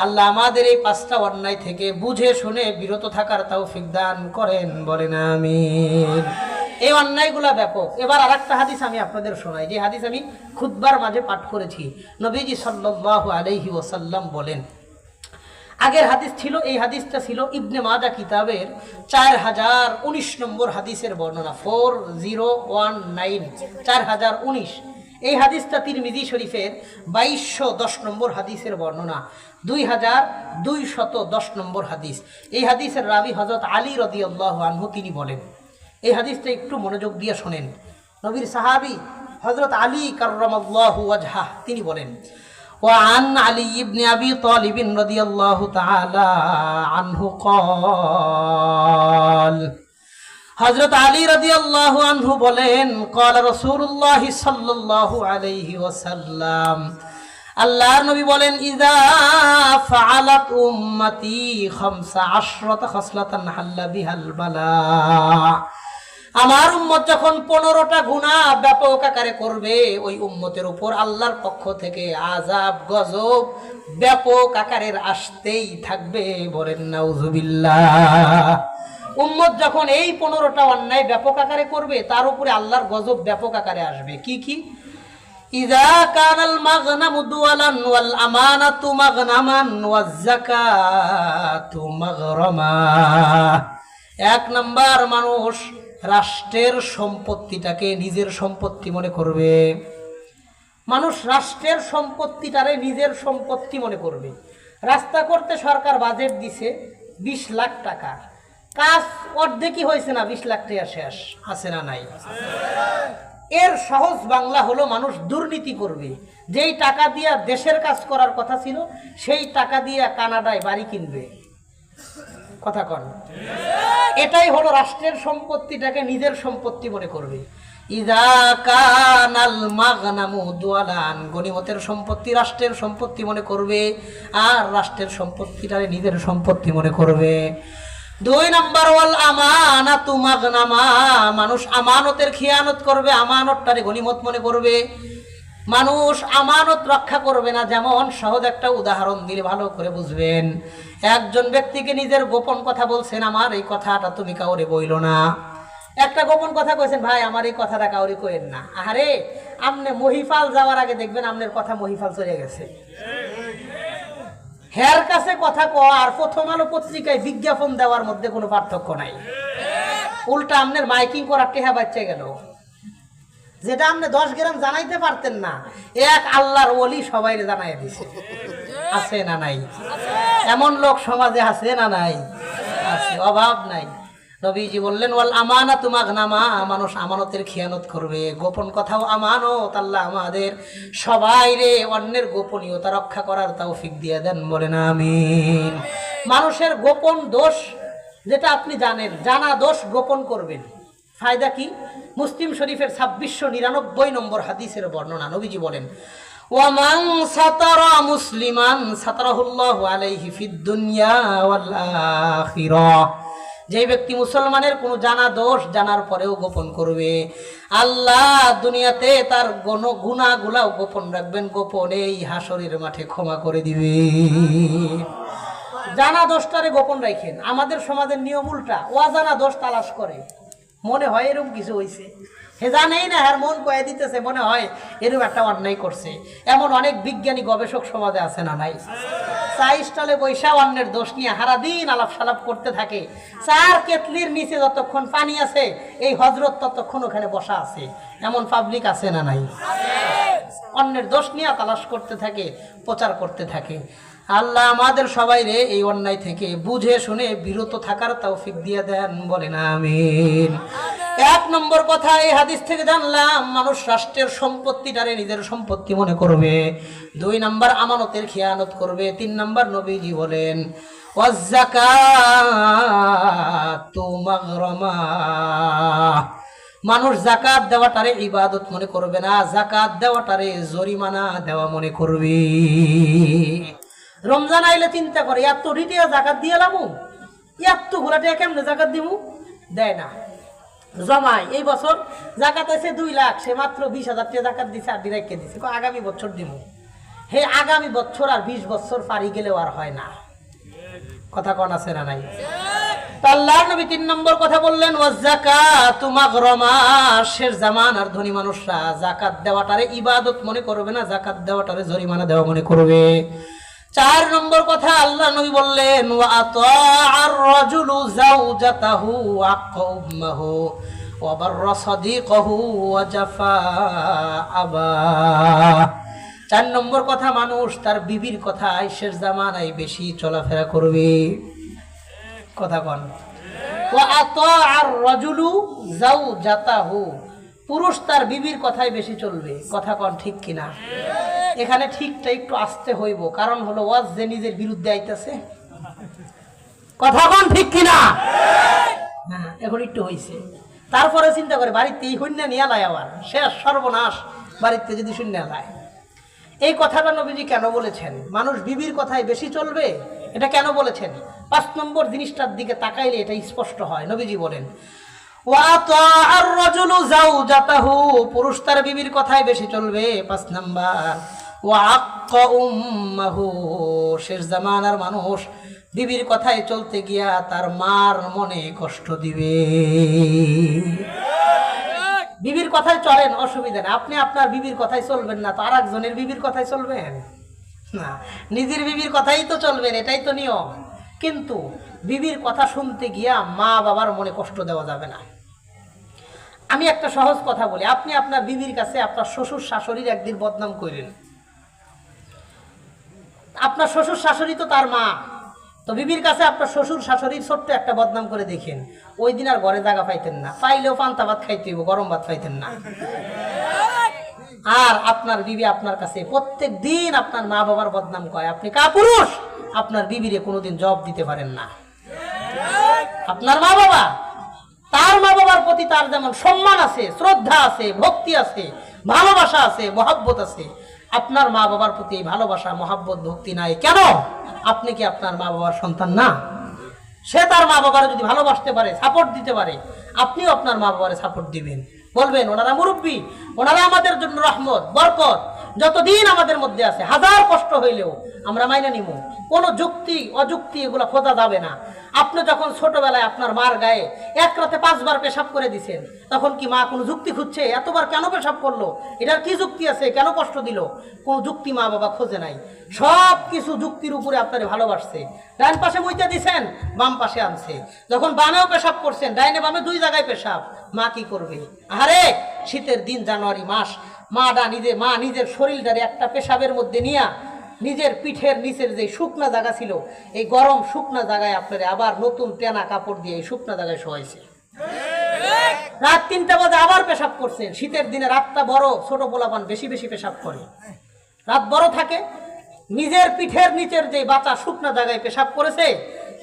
আল্লাহ আমাদের এই পাঁচটা অন্যায় থেকে বুঝে শুনে বিরত থাকার তৌফিক দান করেন, বলেন আমিন। এই অন্যায়গুলা ব্যাপক। এবার আরেকটা হাদিস আমি আপনাদের শোনাই, যে হাদিস আমি খুতবার মাঝে পাঠ করেছি। নবীজি সাল্লাল্লাহু আলাইহি ওয়াসাল্লাম বলেন, আগের হাদিস ছিল, এই হাদিসটা ছিল ইবনে মাজা কিতাবের 4019 নম্বর হাদিসের বর্ণনা, 4019, 4019। এই হাদিসটা তিরমিজি শরীফের 2210 নম্বর হাদিসের বর্ণনা, 2210 নম্বর হাদিস। এই হাদিসের রাবি হযরত আলী রাদিয়াল্লাহু আনহু, তিনি বলেন, এই হাদিসটা একটু মনোযোগ দিয়ে শোনেন। নবীর সাহাবী হযরত আলী কাররামাল্লাহু ওয়াজহাহ, তিনি বলেন, وعن علي بن أبي طالب رضي الله تعالى عنه قال, হযরত আলী রাদিয়াল্লাহু আনহু বলেন, قال رسول الله صلى الله عليه وسلم, আল্লাহর নবী বলেন, ইযা ফাআলাত উম্মতি 15 খাসলাতান হাল্লা বিহাল বালা, আমার উম্মত যখন 15টা গুনাহ ব্যাপক আকারে করবে, ওই উম্মতের উপর আল্লাহর পক্ষ থেকে আযাব গজব ব্যাপক আকারের আসতেই থাকবে, বলেন নাউযুবিল্লাহ। উম্মত যখন এই 15টা অন্যায় ব্যাপক আকারে করবে, তার উপরে আল্লাহর গজব ব্যাপক আকারে আসবে। কি কি? ইযা কানাল মাগনামু দুওয়ালান ওয়াল আমানাতু মাগনামান ওয়াজ যাকাতু মাগরামা। এক নাম্বার, মানুষ রাষ্ট্রের সম্পত্তিটাকে নিজের সম্পত্তি মনে করবে। মানুষ রাষ্ট্রের সম্পত্তিটারে নিজের সম্পত্তি মনে করবে। রাস্তা করতে সরকার বাজেট দিছে 20 লাখ টাকা, কাজ অর্ধেকই হয়েছে না, 20 লাখ টাকা শেষ, আছে না নাই? এর সহজ বাংলা হলো, মানুষ দুর্নীতি করবে। যেই টাকা দিয়া দেশের কাজ করার কথা ছিল, সেই টাকা দিয়া কানাডায় বাড়ি কিনবে। কথা কন, এটাই হলো রাষ্ট্রের সম্পত্তিটাকে নিজের সম্পত্তি মনে করবে। ইযা কানাল মাগনামু দুওয়ালান, গনিমতের সম্পত্তি রাষ্ট্রের সম্পত্তি মনে করবে, আর রাষ্ট্রের সম্পত্তিটারে নিজের সম্পত্তি মনে করবে। 2 নাম্বার, ওয়াল আমানাতু মাগনামা, মানুষ আমানতের খিয়ানত করবে, আমানতটারে গনিমত মনে করবে। মানুষ আমানত রক্ষা করবে না। যেমন সহজ একটা উদাহরণ দিলে ভালো করে বুঝবেন। একজন ব্যক্তিকে নিজের গোপন কথা বলছেন, আমার এই কথাটা তুমি কাউরে বইলো না। একটা গোপন কথা কইছেন, ভাই আমার এই কথাটা কাউরে কইেন না। আরে আপনি মহিফাল যাওয়ার আগে দেখবেন আপনার কথা মহিফাল চলে গেছে। হের কাছে কথা কওয়া আর প্রথম আলো পত্রিকায় বিজ্ঞাপন দেওয়ার মধ্যে কোনো পার্থক্য নাই। উল্টা আপনার মাইকিং করার টেহা বাচ্চা গেল। যেটা আপনি 10 গ্রাম জানাইতে পারতেন না, এক আল্লাহর ওলি সবাই জানাই দিছে। আছে না নাই? এমন লোক সমাজে আছে না নাই? আছে, অভাব নাই। নবীজি বললেন, ওয়াল আমানাতু মাগনামা, মানুষ আমানতের খিয়ানত করবে। গোপন কথাও আমানত। আল্লাহ আমাদের সবাইরে অন্যের গোপনীয়তা রক্ষা করার তৌফিক দিয়ে দেন, বলেন আমিন। মানুষের গোপন দোষ যেটা আপনি জানেন, জানা দোষ গোপন করবেন, ফায়দা কি? মুসলিম শরীফের 2699 নম্বর হাদিসের বর্ণনা। নবীজি বলেন, ওয়ামান সাতারা মুসলিমান সাতারাহুল্লাহু আলাইহি ফিদ দুনিয়া ওয়াল আখিরাহ, যে ব্যক্তি মুসলমানের কোনো জানা দোষ জানার পরেও গোপন করবে, আল্লাহ দুনিয়াতে তার গুনাহগুলাও গোপন রাখবেন, গোপনেই হাসরের মাঠে ক্ষমা করে দিবে। জানা দোষটারে গোপন রাখেন। আমাদের সমাজের নিয়ম উল্টা, অজানা দোষ তালাশ করে। মনে হয় এরকম কিছু হয়েছে, হে জানেই না, আর মন কয়ে দিতেছে, মনে হয় এরকম একটা অন্যায় করছে। এমন অনেক বিজ্ঞানী গবেষক সমাজে আছে না নাই? চা স্টলে বৈশা অন্যের দোষ নিয়ে সারাদিন আলাপ সালাপ করতে থাকে। চার কেতলির নিচে যতক্ষণ পানি আছে, এই হজরত ততক্ষণ ওখানে বসা আছে। এমন পাবলিক আছে না নাই? অন্যের দোষ নিয়ে তালাশ করতে থাকে, প্রচার করতে থাকে। আল্লাহ আমাদের সবাইরে এই অন্যায় থেকে বুঝে শুনে বিরত থাকার তৌফিক দিয়ে দেন, বলেন আমিন। 1 নম্বর কথা এই হাদিস থেকে জানলাম, মানুষ রাষ্ট্রের সম্পত্তিটারে নিজের সম্পত্তি মনে করবে। 2 নাম্বার, আমানতের খিয়ানত করবে। 3 নাম্বার, নবীজি বলেন, ওয়াজ যাকাতু মাগরামা, মানুষ জাকাত দেওয়াটারে ইবাদত মনে করবে না, জাকাত দেওয়াটারে জরিমানা দেওয়া মনে করবে। রমজান আইলে চিন্তা করে, এত রিটিয়া জাকাত দিয়ে লামু, এত ঘোরাটা কেমনে জাকাত দিমু, দেয় না, জমায়। এই বছর জাকাত আছে 2 লাখ, সে মাত্র 20,000 টাকা জাকাত দিছে, আর ডিরেক্টকে দিছে, আগামী বছর দিমু। হে আগামী বছর আর 20 বছর পারি গেলেও আর হয় না। কথা কোন আছে না নাই? আল্লাহর নবী 3 নম্বর কথা বললেন, ওয়াজ যাকাতু মাগরামা। শেষ জামানার ধনী মানুষরা যাকাত দেওয়াটারে ইবাদত মনে করবে না, যাকাত দেওয়াটারে জরিমানা দেওয়া মনে করবে। 4 নম্বর কথা আল্লাহ নবী বললেন, ওয়া আতাআর রাজুলু যাওজাতাহু ওয়া আক্কাউমাহু ওয়া বাররা সাদিকাহু ওয়া জাফা আবা। 4 নম্বর কথা, মানুষ তার বিবির কথায় শেষ জামানায় বেশি চলাফেরা করবে। কথা কন। ওয়া আতাআর রাজুলু যাওজাতাহু, পুরুষ তার বিবির কথায় বেশি চলবে। কথা কন ঠিক কিনা? এখানে ঠিকটা একটু আসতে হইব, কারণ হলো ওয়াজ যে নিজের বিরুদ্ধে আইতাছে। কথা কন ঠিক কিনা? হ্যাঁ, এখন একটু হইছে। তারপরে চিন্তা করে বাড়িতে এই শূন্য নিয়ে লাই, আবার শেষ সর্বনাশ বাড়িতে যদি শূন্য লাই। এই কথাটা নবীজি কেন বলেছেন মানুষ বিবির কথায় বেশি চলবে? এটা কেন বলেছেন? 5 নম্বর জিনিসটার দিকে তাকাইলে এটা স্পষ্ট হয়। নবীজি বলেন, ওয়া আতাআর রাজুলু যাওজাতাহু, পুরুষ তার বিবির কথায় বেশি চলবে। 5 নাম্বার, ওয়া আক্কা উম্মাহু, শেষ জামানার মানুষ বিবির কথায় চলতে গিয়া তার মার মনে কষ্ট দিবে। বিবির কথায় চলেন, অসুবিধা নেই, আপনি আপনার বিবির কথায় চলবেন না তো আরেকজনের বিবির কথায় চলবেন না, নিজের বিবির কথাই তো চলবেন, এটাই তো নিয়ম। কিন্তু বিবির কথা শুনতে গিয়া মা বাবার মনে কষ্ট দেওয়া যাবে না। আমি একটা সহজ কথা বলি, আপনি আপনার বিবির কাছে আপনার শ্বশুর শাশুড়ির একদিন বদনাম করেন। আপনার শ্বশুর শাশুড়ি তো তার মা, তো বিবির কাছে আপনার শ্বশুর শাশুড়ির ছোট্ট একটা বদনাম করে দেখেন, ওই দিন আর ঘরে জায়গা পাইতেন না, পাইলেও পান্তা ভাত খাইতে হইব, গরম ভাত পাইতেন না। আর আপনার বিবি আপনার কাছে প্রত্যেক দিন আপনার মা বাবার বদনাম কয়, আপনি কাপুরুষ, আপনার বিবিরে কোনোদিন জবাব দিতে পারেন না। আপনার মা বাবা, তার মা বাবার প্রতি তার যেমন সম্মান আছে, শ্রদ্ধা আছে, ভক্তি আছে, ভালোবাসা আছে, মহব্বত আছে, আপনার মা বাবার প্রতি ভালোবাসা, মহব্বত, ভক্তি নাই কেন? আপনি কি আপনার মা বাবার সন্তান না? সে তার মা বাবার যদি ভালোবাসতে পারে, সাপোর্ট দিতে পারে, আপনিও আপনার মা বাবার সাপোর্ট দিবেন, বলবেন ওনারা মুরব্বী, ওনারা আমাদের জন্য রহমত, বরকত, যতদিন আমাদের মধ্যে আছে, হাজার কষ্ট হইলেও আমরা মাইনে নিব। কোনো যুক্তি অযুক্তি এগুলো খোঁজা যাবে না। আপনি যখন ছোটবেলায় আপনার মার গায়ে 1 রাতে 5 বার পেশাব করে দিছেন, তখন কি মা কোনো যুক্তি খুঁজছে এতবার কেন পেশাব করলো, এটার কি যুক্তি আছে, কেন কষ্ট দিল? কোনো যুক্তি মা বাবা খোঁজে নাই। সব কিছু যুক্তির উপরে আপনারে ভালোবাসছে। ডান পাশে মুইতে দিছেন, বাম পাশে আনছে। যখন বামেও পেশাব করছেন, ডাইনে বামে 2 জায়গায় পেশাব, মা কি করবে? আরে শীতের দিন, জানুয়ারি মাস, মা নিজের শরীরটারে একটা পেশাবের মধ্যে নিয়ে নিজের পিঠের নিচের যে শুকনা জায়গা ছিল, এই গরম শুকনা জায়গায় আপনারে আবার নতুন টেনা কাপড় দিয়ে এই শুকনা জায়গায় শোয়াইছে। রাত 3টা বাজে আবার পেশাব করছেন। শীতের দিনে রাতটা বড়, ছোট পোলাপান বেশি বেশি পেশাব করে, রাত বড় থাকে। নিজের পিঠের নিচের যে বাচ্চা শুকনা জায়গায় পেশাব করেছে,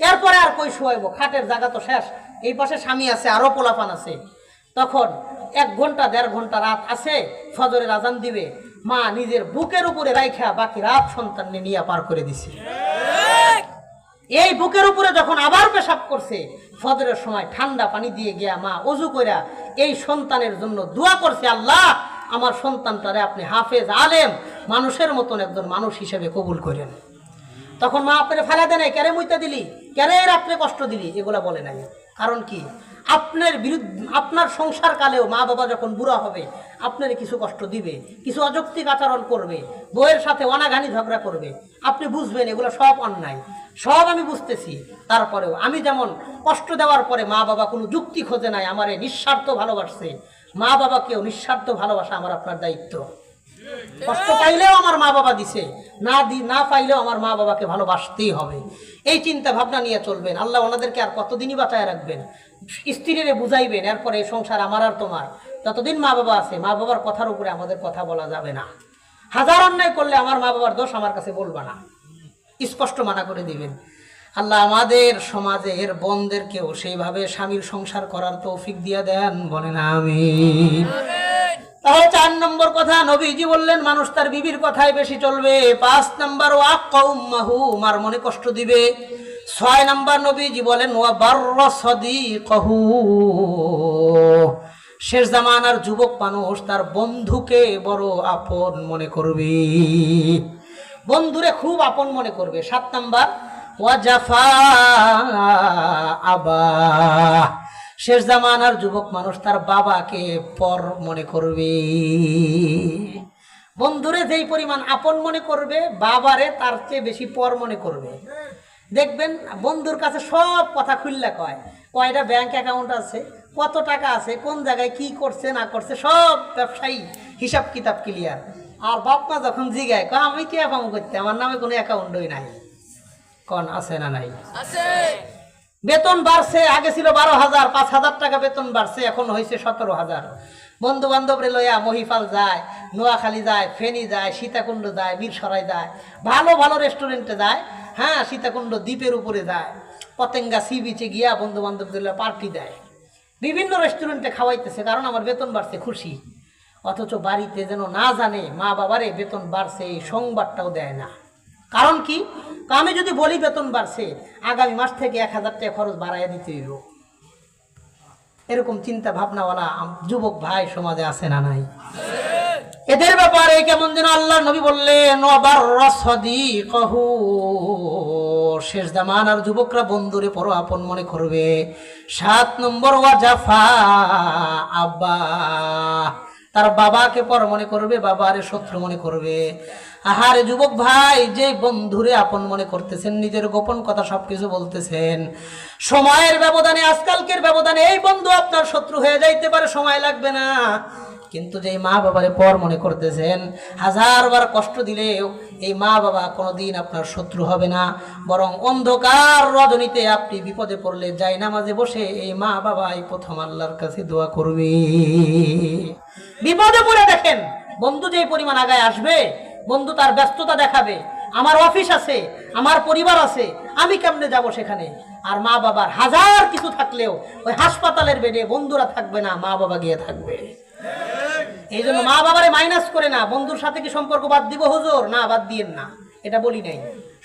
এরপরে আর কই শোয়াইব, খাটের জায়গা তো শেষ, এই পাশে স্বামী আছে, আরো পোলাপান আছে। তখন 1 ঘন্টা 1.5 ঘন্টা রাত আছে, ফজরের আজান দিবে, মা নিজের বুকের উপরে রাইখা বাকি রাত সন্তান নিয়ে পার করে দিছে। এই বুকের উপরে যখন আবার পেশাব করছে, ফজরের সময় ঠান্ডা পানি দিয়ে গিয়া মা ওযু কইরা এই সন্তানের জন্য দোয়া করছে, আল্লাহ আমার সন্তানটারে আপনি হাফেজ, আলেম, মানুষের মতন একজন মানুষ হিসেবে কবুল করেন। তখন মা আপনারে ফেলা দেয় নাই, কেরে মুইতা দিলি, কেরে রাত্রে কষ্ট দিলি, এগুলা বলে নাই। কারণ কি? আপনার বিরুদ্ধে, আপনার সংসার কালেও মা বাবা যখন বুড়া হবে, আপনার কিছু কষ্ট দিবে, কিছু অযৌক্তিক আচরণ করবে, বউয়ের সাথে অনাঘানি ঝগড়া করবে, আপনি বুঝবেন এগুলো সব অন্যায়, সব আমি বুঝতেছি। তারপরেও আমি যেমন কষ্ট দেওয়ার পরে মা বাবা কোনো যুক্তি খোঁজে নাই, আমারে নিঃস্বার্থ ভালোবাসছে, মা বাবাকেও নিঃস্বার্থ ভালোবাসা আমার আপনার দায়িত্ব। কষ্ট পাইলেও আমার মা বাবা দিছে, না পাইলেও আমার মা বাবাকে ভালোবাসতেই হবে। এই চিন্তা ভাবনা নিয়ে চলবেন। আল্লাহ ওনাদেরকে আর কতদিনই বাঁচায় রাখবেন, স্ত্রীরে বুঝাইবেন, এরপরে এই সংসার আমার আর তোমার। যতদিন মা বাবা আছে, মা বাবার কথার উপরে আমাদের কথা বলা যাবে না। হাজার অন্যায় করলে আমার মা বাবার দোষ আমার কাছে বলবা না, স্পষ্ট মানা করে দিবেন। আল্লাহ আমাদের সমাজের বোনদেরকেও সেইভাবে স্বামীর সংসার করার তৌফিক দিয়ে দেন, বলেন আমিন। তাহলে 4 নম্বর কথা নবীজি বললেন মানুষ তার বিবির কথায় বেশি চলবে। 5 নম্বর, ওয়াক্কা উম্মাহু, মার মনে কষ্ট দিবে। 6 নম্বর নবীজি বলেন ওয়া বাররা সাদিকাহু, শেষ জামানার যুবক মানুষ তার বন্ধুকে বড় আপন মনে করবে। বন্ধুরে খুব আপন মনে করবে। 7 নাম্বার ওয়াজাফা আবা, শেষ জামানার যুবক মানুষ তার বাবাকে পর মনে করবে। বন্ধুরে যেই পরিমাণ আপন মনে করবে, বাবারে তার চেয়ে বেশি পর মনে করবে। দেখবেন বন্ধুর কাছে সব কথা খুললা কয়, কয়টা ব্যাংক অ্যাকাউন্ট আছে, কত টাকা আছে, কোন জায়গায় কি করছে না করছে, সব ব্যবসায়ী হিসাব কিতাব ক্লিয়ার। আর বাপ মা যখন জিগায়, কয় আমি কি অ্যাকাউন্ট করতে, আমার নামে কোনো অ্যাকাউন্টই নাই। কোন আছে না নাই? আছে। বেতন বাড়ছে, আগে ছিল 12,000, 5,000 টাকা বেতন বাড়ছে, এখন হয়েছে 17,000। বন্ধু বান্ধবরে লইয়া মহিফাল যায়, নোয়াখালী যায়, ফেনী যায়, সীতাকুণ্ড যায়, মিরসরাই যায়, ভালো ভালো রেস্টুরেন্টে যায়। হ্যাঁ, সীতাকুণ্ড দ্বীপের উপরে যায়, পতেঙ্গা সি বিচে গিয়া বন্ধু বান্ধবদের পার্টি দেয়, বিভিন্ন রেস্টুরেন্টে খাওয়াইতেছে, কারণ আমার বেতন বাড়ছে, খুশি। অথচ বাড়িতে যেন না জানে মা বাবারে বেতন বাড়ছে, এই সংবাদটাও দেয় না। কারণ কি? আমি যদি বলি বেতন বাড়ছে, আগামী মাস থেকে 1,000 টাকা খরচ বাড়াইয়া দিতে হইব। এরকম চিন্তা ভাবনাওয়ালা যুবক ভাই সমাজে আছে না নাই? এদের ব্যাপারে কেমন যেন আল্লাহ নবী বললেন, শেষ জামানার যুবকরা বন্ধুরে পর আপন মনে করবে। 7 নম্বর ওয়াজাফা আব্বা, তার বাবাকে পর মনে করবে, বাবারে শত্রু মনে করবে। আহারে যুবক ভাই, যে বন্ধুরে আপন মনে করতেছেন, নিজের গোপন কথা সবকিছু বলতেছেন, সময়ের ব্যবধানে, আজকালকের ব্যবধানে এই বন্ধু আপনার শত্রু হয়ে যাইতে পারে, সময় লাগবে না। কিন্তু যেই মা বাবারে পর মনে করতেছেন, 1000বার কষ্ট দিলেও এই মা বাবা কোনোদিন আপনার শত্রু হবে না, বরং অন্ধকার রজনীতে আপনি বিপদে পড়লে যাই নামাজে বসে এই মা বাবাই প্রথম আল্লাহর কাছে দোয়া করবে। বিপদে পড়ে দেখেন বন্ধু যেই পরিমাণ আগায় আসবে, বন্ধু তার ব্যস্ততা দেখাবে, আমার অফিস আছে, আমার পরিবার আছে, আমি কেমনে যাব সেখানে। আর মা বাবার 1000 কিছু থাকলেও ওই হাসপাতালের বেডে বন্ধুরা থাকবে না, মা বাবা গিয়ে থাকবে। এই জন্য মা বাবারে মাইনাস করে না। বন্ধুর সাথে কি সম্পর্ক বাদ দিব হুজুর? না, বাদ দিয়েন না, এটা বলি নাই।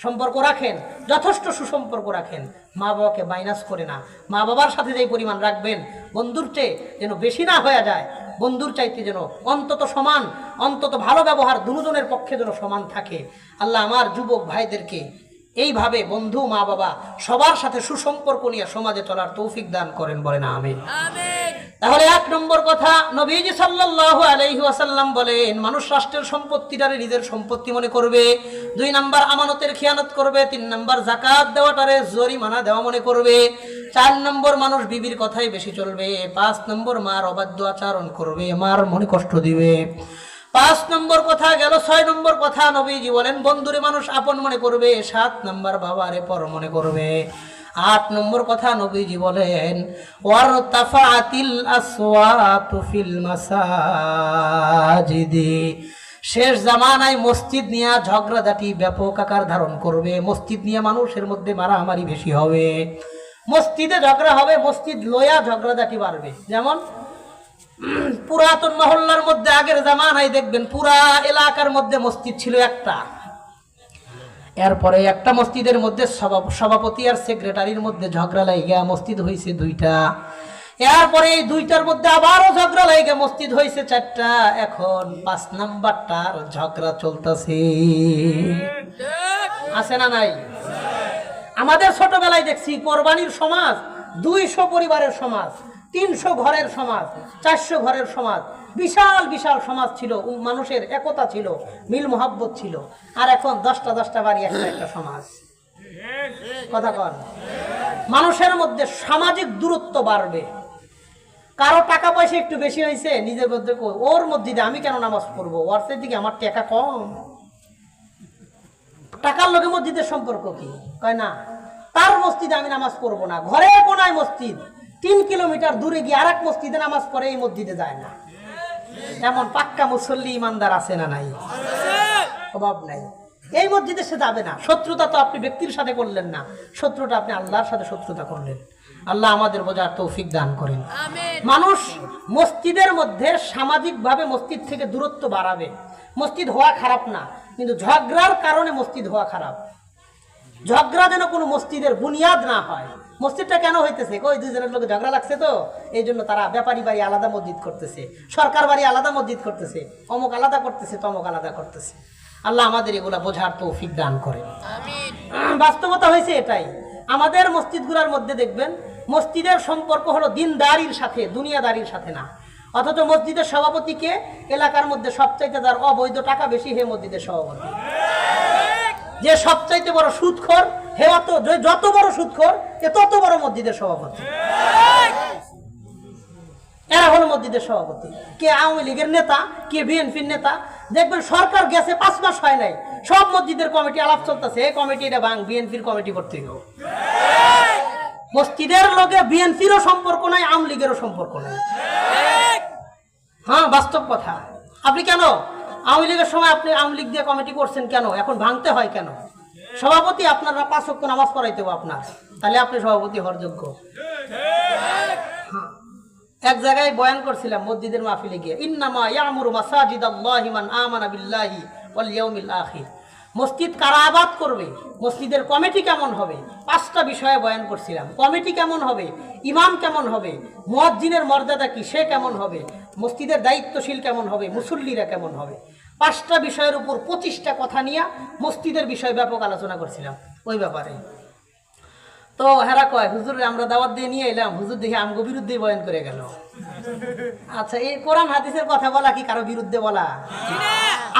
সম্পর্ক রাখেন, যথেষ্ট সুসম্পর্ক রাখেন, মা বাবাকে মাইনাস করে না। মা বাবার সাথে যেই পরিমাণ রাখবেন, বন্ধুর চেয়ে যেন বেশি না হয়ে যায়, বন্ধুর চাইতে যেন অন্তত সমান, অন্তত ভালো ব্যবহার দুজনের পক্ষে যেন সমান থাকে। আল্লাহ আমার যুবক ভাইদেরকে এইভাবে বন্ধু, মা বাবা সবার সাথে সুসম্পর্ক নিয়ে সমাজে চলার তৌফিক দান করেন, বলেন আমিন। তাহলে 1 নম্বর কথা, নবীজি সাল্লাল্লাহু আলাইহি ওয়াসাল্লাম বলেন, মানুষ রাষ্ট্রের সম্পত্তিটারে নিজের সম্পত্তি মনে করবে। 2 নাম্বার আমানতের খেয়ানত করবে। 3 নাম্বার যাকাত দেওয়াটারে জরিমানা দেওয়া মনে করবে। 4 নম্বর মানুষ বিবির কথাই বেশি চলবে। 5 নম্বর মার অবাধ্য আচরণ করবে, মার মনে কষ্ট দিবে। 5 নম্বর কথা গেল। 6 নম্বর কথা নবীজি বলেন, বন্ধুরে মানুষ আপন মনে করবে। 7 নম্বর বাবারে পর মনে করবে। 8 নম্বর কথা নবীজি বলেন, ওয়ারতাফাতিল আসওয়াতু ফিল মাসাজিদি, শেষ জামানায় মসজিদ নিয়ে ঝগড়াঝাটি ব্যাপক আকার ধারণ করবে। মসজিদ নিয়ে মানুষের মধ্যে মারামারি বেশি হবে, মসজিদে ঝগড়া হবে, মসজিদ লয়া ঝগড়াঝাটি বাড়বে। যেমন পুরাতন মহল্লার মধ্যে আগের জামানায় দেখবেন পুরা এলাকার মধ্যে মসজিদ ছিল একটা, এরপরে একটা মসজিদের মধ্যে সভাপতি আর সেক্রেটারির মধ্যে ঝগড়া লাইগা মসজিদ হয়েছে 2টা, এরপরে এই 2টার মধ্যে আবারও ঝগড়া লাইগা মসজিদ হয়েছে 4টা, এখন 5 নাম্বারটার ঝগড়া চলতেছে। আছে না নাই? আমাদের ছোটবেলায় দেখছি কোরবানির সমাজ 200 পরিবারের সমাজ, 300 ঘরের সমাজ, 400 ঘরের সমাজ, বিশাল বিশাল সমাজ ছিল, মানুষের একতা ছিল, মিল মোহাব্বত ছিল। আর এখন 10টা বাড়ি, একটা সমাজ। কথা কন, মানুষের মধ্যে সামাজিক দূরত্ব বাড়বে। কারো টাকা পয়সা একটু বেশি হয়েছে, নিজের মধ্যে ওর মসজিদে আমি কেন নামাজ পড়বো, ওর দিকে আমার টাকা কম। টাকার লোকে মসজিদের সম্পর্ক কি? কয় না, তার মসজিদে আমি নামাজ পড়বো না। ঘরে কোনায় মসজিদ, 3 কিলোমিটার দূরে গিয়ে আরেক মসজিদে নামাজ পড়ে, এই মসজিদে যায় না। এমন পাক্কা মুসল্লি ইমানদার আছে না নাই? অভাব নাই। এই মসজিদে সে যাবে না। শত্রুতা তো আপনি ব্যক্তির সাথে করলেন না, শত্রুতা আপনি আল্লাহর সাথে শত্রুতা করলেন। আল্লাহ আমাদের বোঝার তৌফিক দান করেন। মানুষ মসজিদের মধ্যে সামাজিকভাবে মসজিদ থেকে দূরত্ব বাড়াবে। মসজিদ হওয়া খারাপ না, কিন্তু ঝগড়ার কারণে মসজিদ হওয়া খারাপ। ঝগড়া যেন কোনো মসজিদের বুনিয়াদ না হয়। মসজিদটা কেন হইতেছে? ওই 2 জনের লোকে ঝগড়া লাগছে, তো এই জন্য তারা ব্যাপারী বাড়ি আলাদা মসজিদ করতেছে, সরকার বাড়ি আলাদা মসজিদ করতেছে, অমুক আলাদা করতেছে, তমুক আলাদা করতেছে। আল্লাহ আমাদের এগুলা বোঝার তৌফিক দান করেন। বাস্তবতা হয়েছে এটাই, আমাদের মসজিদগুলোর মধ্যে দেখবেন মসজিদের সম্পর্ক হলো দিনদারির সাথে, দুনিয়াদারির সাথে না। অথচ মসজিদের সভাপতিকে এলাকার মধ্যে সবচাইতে যার অবৈধ টাকা বেশি, হে মসজিদের সভাপতি। যে সবচাইতে বড় সুদখোর, হে যত বড় সুদখোর এ তত বড় মসজিদের সভাপতি। এরা হলো মসজিদের সভাপতি। কে আওয়ামী লীগের নেতা, কে বিএনপির নেতা। দেখবেন সরকার গেছে 5 মাস হয় নাই, সব মসজিদের কমিটি আলাপ চলতেছে, এই কমিটি এটা ভাঙ, বিএনপির কমিটি করতে হবে। মসজিদের লগে বিএনপিরও সম্পর্ক নাই, আওয়ামী লীগেরও সম্পর্ক নাই। হ্যাঁ, বাস্তব কথা। আপনি কেন আওয়ামী লীগের সময় আপনি আওয়ামী লীগ দিয়ে কমিটি করছেন কেন? এখন ভাঙতে হয় কেন? সভাপতি আপনারা 5 ওয়াক্ত নামাজ পড়াইতে হবে আপনার, তাহলে আপনি সভাপতি হওয়ার যোগ্য। হ্যাঁ, এক জায়গায় বয়ান করছিলাম মসজিদের মাহফিলে গিয়ে, ইন্নামা ইয়ামুরু মাসাজিদাল্লাহি মান আমানা বিল্লাহি ওয়াল ইয়াউমিল আখির। মসজিদ কারা আবাদ করবে, মসজিদের কমিটি কেমন হবে, 5টা বিষয়ে বয়ান করছিলাম। কমিটি কেমন হবে, ইমাম কেমন হবে, মুয়াজ্জিনের মর্যাদা কি, সে কেমন হবে, মসজিদের দায়িত্বশীল কেমন হবে, মুসল্লিরা কেমন হবে। 5টা বিষয়ের উপর 25টা কথা নিয়ে মসজিদের বিষয়ে ব্যাপক আলোচনা করছিলাম ওই ব্যাপারে। তো হেরা কয়, হুজুর আমরা দাওয়াত দিয়ে নিয়ে এলাম, হুজুর দেখে আমগো বিরুদ্ধে বয়ান করে গেল। আচ্ছা, এই কোরআন হাদিসের কথা বলা কি কারো বিরুদ্ধে বলা?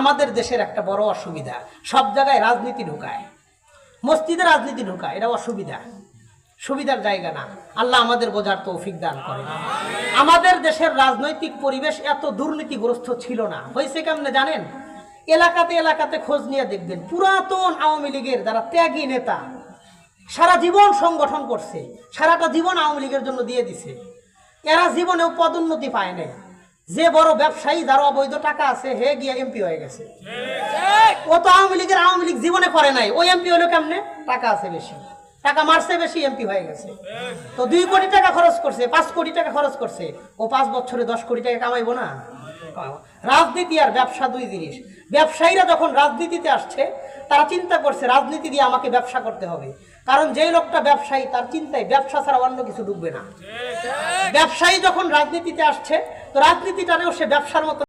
আমাদের দেশের একটা বড় অসুবিধা, সব জায়গায় রাজনীতি ঢুকায়, মসজিদে রাজনীতি ঢুকায়, এটা অসুবিধা, সুবিধার জায়গা না। আল্লাহ আমাদের বোঝার তৌফিক দান করে। আমাদের দেশের রাজনৈতিক পরিবেশ এত দুর্নীতিগ্রস্ত ছিল না। হয়েছে কেমনে জানেন? এলাকাতে এলাকাতে খোঁজ নিয়ে দেখবেন, পুরাতন আওয়ামী লীগের যারা ত্যাগী নেতা সারা জীবন সংগঠন করছে, সারাটা জীবন আওয়ামী লীগের জন্য দিয়ে দিছে, এরা জীবনেও পদোন্নতি পায় নাই। যে বড় ব্যবসায়ী যার অবৈধ টাকা আছে, হে গিয়ে এমপি হয়ে গেছে। ও তো আওয়ামী লীগ জীবনে করে নাই, ওই এমপি হলো কেমনে? টাকা আছে বেশি, টাকা মারছে বেশি, এমপি হয়ে গেছে। তো 2 কোটি টাকা খরচ করছে, 5 কোটি টাকা খরচ করছে, ও 5 বছরে 10 কোটি টাকা কামাইবো না? রাজনীতি আর ব্যবসা 2 জিনিস। ব্যবসায়ীরা যখন রাজনীতিতে আসছে, তারা চিন্তা করছে রাজনীতি দিয়ে আমাকে ব্যবসা করতে হবে, কারণ যেই লোকটা ব্যবসায়ী তার চিন্তায় ব্যবসা ছাড়া অন্য কিছু ঢুকবে না। ব্যবসায়ী যখন রাজনীতিতে আসছে, তো রাজনীতিটারেও সে ব্যবসার মতো